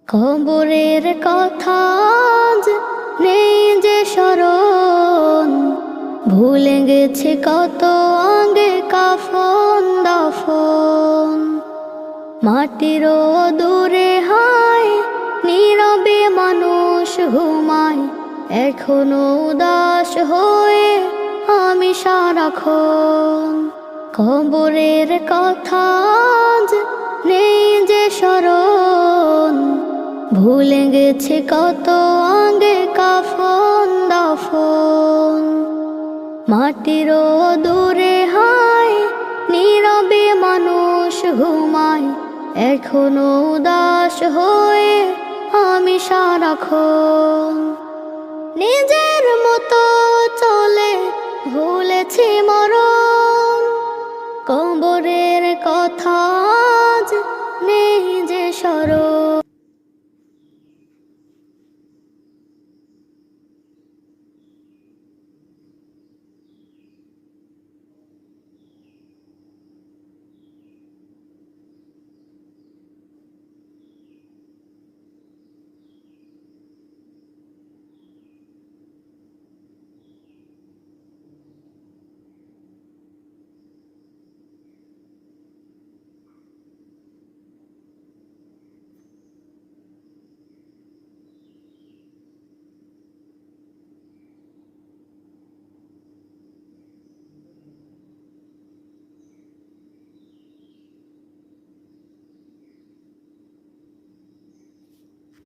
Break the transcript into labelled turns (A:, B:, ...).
A: কবরের কথা আজ নেই যে স্মরণ, ভুলে গেছে কত আগে কাফন দাফন। মাটিরও দূরে হায় নীরবে মানুষ ঘুমায়, এখনো উদাস হয়ে আমি সারাক্ষণ। কবরের কথা আজ নেই যে স্মরণ, ভুলে গেছে কত আগে কাফন দাফন। মাটিরও দূরে হায় নীরবে মানুষ ঘুমায়, এখনো উদাস হয়ে আমি সারাক্ষণ। নিজের মতো চলে ভুলেছি মরণ, কবরের কথা আজ নেই যে স্মরণ।